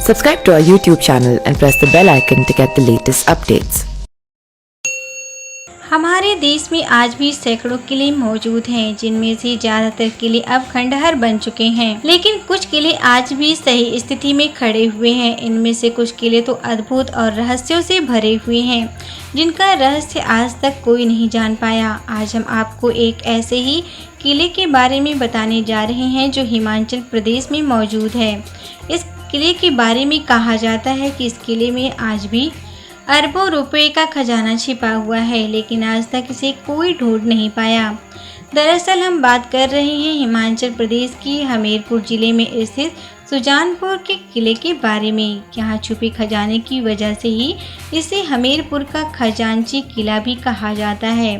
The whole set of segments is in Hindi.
Subscribe to our YouTube channel and press the bell icon to get the latest updates. हमारे देश में आज भी सैकड़ों किले मौजूद हैं, जिनमें से ज्यादातर किले अब खंडहर बन चुके हैं, लेकिन कुछ किले आज भी सही स्थिति में खड़े हुए हैं। इनमें से कुछ किले तो अद्भुत और रहस्यों से भरे हुए हैं, जिनका रहस्य आज तक कोई नहीं जान पाया। आज हम आपको एक ऐसे ही किले के बारे में बताने जा रहे हैं जो हिमाचल प्रदेश में मौजूद है। इस किले के बारे में कहा जाता है कि इस किले में आज भी अरबों रुपए का खजाना छिपा हुआ है, लेकिन आज तक इसे कोई ढूंढ नहीं पाया। दरअसल हम बात कर रहे हैं हिमाचल प्रदेश की हमीरपुर जिले में स्थित सुजानपुर के किले के बारे में। यहाँ छुपे खजाने की वजह से ही इसे हमीरपुर का खजांची किला भी कहा जाता है।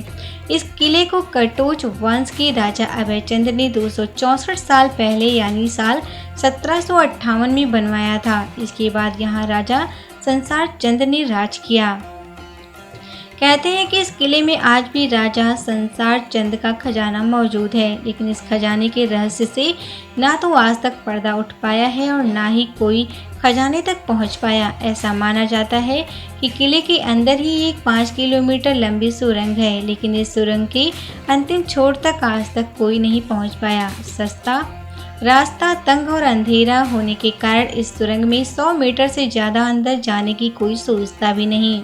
इस किले को कटोच वंश के राजा अभयचंद ने 264 साल पहले यानी साल 1758 में बनवाया था। इसके बाद यहाँ राजा संसार चंद ने राज किया। कहते हैं कि इस किले में आज भी राजा संसार चंद का खजाना मौजूद है, लेकिन इस खजाने के रहस्य से ना तो आज तक पर्दा उठ पाया है और ना ही कोई खजाने तक पहुंच पाया। ऐसा माना जाता है कि किले के अंदर ही एक 5 किलोमीटर लंबी सुरंग है, लेकिन इस सुरंग के अंतिम छोर तक आज तक कोई नहीं पहुँच पाया। सस्ता रास्ता, तंग और अंधेरा होने के कारण इस सुरंग में 100 मीटर से ज़्यादा अंदर जाने की कोई सोचता भी नहीं।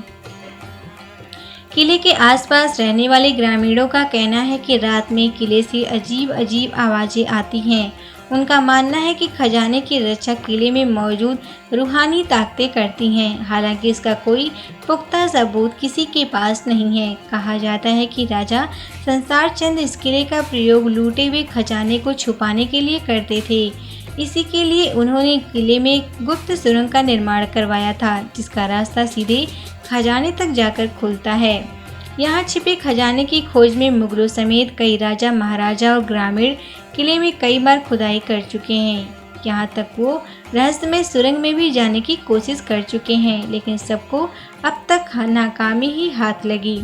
किले के आसपास रहने वाले ग्रामीणों का कहना है कि रात में किले से अजीब अजीब आवाज़ें आती हैं। उनका मानना है कि खजाने की रक्षा किले में मौजूद रूहानी ताकतें करती हैं। हालांकि इसका कोई पुख्ता सबूत किसी के पास नहीं है। कहा जाता है कि राजा संसार चंद इस किले का प्रयोग लूटे हुए खजाने को छुपाने के लिए करते थे। इसी के लिए उन्होंने किले में गुप्त सुरंग का निर्माण करवाया था, जिसका रास्ता सीधे खजाने तक जाकर खुलता है। यहाँ छिपे खजाने की खोज में मुगलों समेत कई राजा, महाराजा और ग्रामीण किले में कई बार खुदाई कर चुके हैं। यहाँ तक वो रहस्यमय सुरंग में भी जाने की कोशिश कर चुके हैं, लेकिन सबको अब तक नाकामी ही हाथ लगी।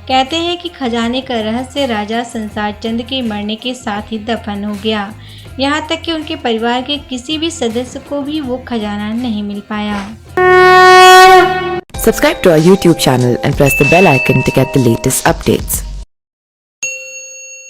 कहते हैं कि खजाने का रहस्य राजा संसार चंद के मरने के साथ ही दफन हो गया। यहाँ तक कि उनके परिवार के किसी भी सदस्य को भी वो खजाना नहीं मिल पाया। Subscribe to our YouTube channel and press the bell icon to get the latest updates.